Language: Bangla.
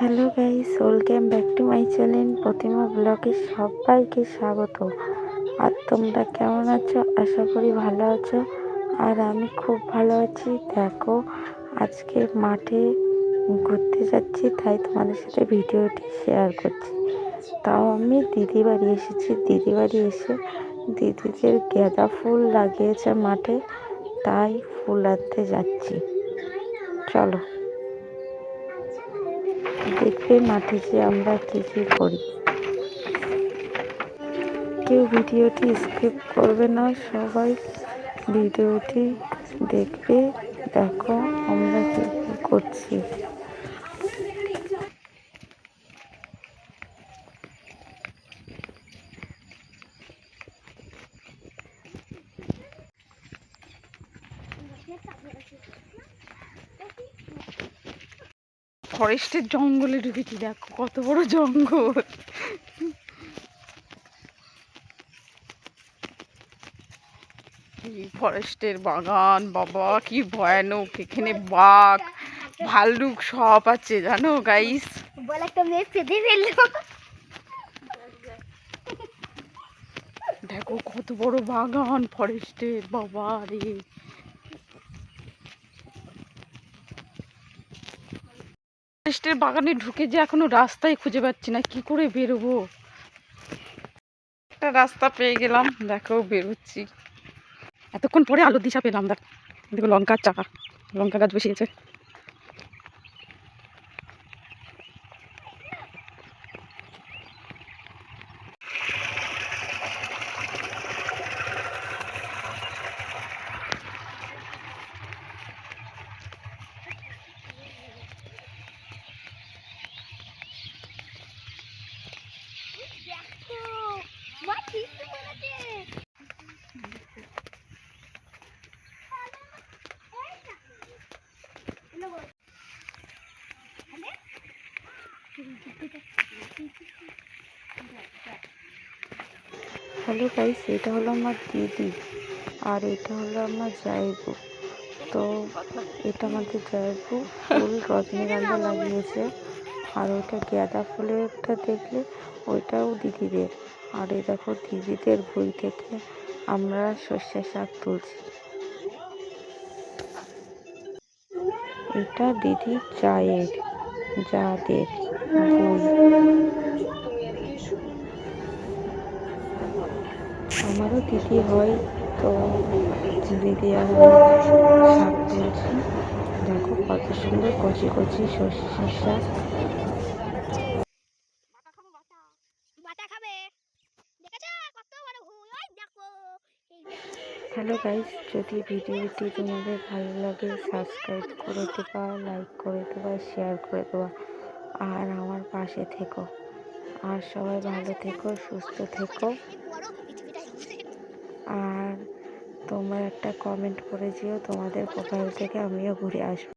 Hello guys, welcome back to my channel Pratima ব্লগে সবাইকে স্বাগত। আর তোমরা কেমন আছো? আশা করি ভালো আছো। আর আমি খুব ভালো আছি। দেখো, আজকে মাঠে ঘুরতে যাচ্ছি, তাই তোমাদের সাথে ভিডিওটি শেয়ার করছি। তাও আমি দিদি বাড়ি এসেছি। দিদি বাড়ি এসে দিদিদের গাঁদা ফুল লাগিয়েছে মাঠে, তাই ফুল আনতে যাচ্ছি। চলো দেখবে মাঠে যে আমরা কী কী করি। কেউ ভিডিওটি স্কিপ করবে না, সবাই ভিডিওটি দেখবে। দেখো আমরা কী কী করছি। ফরেস্টের জঙ্গলে ঢুকেছি, দেখো কত বড় জঙ্গল। এই ফরেস্টের বাগান, বাবা কি ভয়ানক! এখানে বাঘ ভাল্লুক সব আছে, জানো গাইস। দেখো কত বড় বাগান ফরেস্টের, বাবা রে। ফরেস্টের বাগানে ঢুকে যে এখনো রাস্তাই খুঁজে পাচ্ছি না, কি করে বেরোবো। একটা রাস্তা পেয়ে গেলাম, দেখো বেরোচ্ছি। এতক্ষণ পরে আলোর দিশা পেলাম। দেখো লঙ্কার চাকা, লঙ্কা গাছ বসিয়েছে। হ্যালো গাইস, এটা হলো আমার দিদি আর এটা হলো আমার জায়বু। তো এটা আমাদের জায়বু ফুল রজনীগন্ধা লাগিয়েছে, আর ওইটা গাঁদা ফুলেরটা দেখলে ওইটাও দিদিদের। আর এই দেখো দিদিদের ভুঁই থেকে আমরা সর্ষে শাক তুলছি। এটা দিদি যাদের ভুঁই। আমারও দিদি হয়, তো দিদি আর শাক তুলছি। দেখো কত সুন্দর কচি কচি সর্ষে শাক। হ্যালো গাইস, যদি ভিডিওটি তোমাদের ভালো লাগে সাবস্ক্রাইব করে দেবা, লাইক করে দেবা, শেয়ার করে দেবা, আর আমার পাশে থেকো। আর সবাই ভালো থেকো, সুস্থ থেকো। আর তোমরা একটা কমেন্ট করে যেও, তোমাদের প্রোফাইল থেকে আমিও ঘুরে আসবো।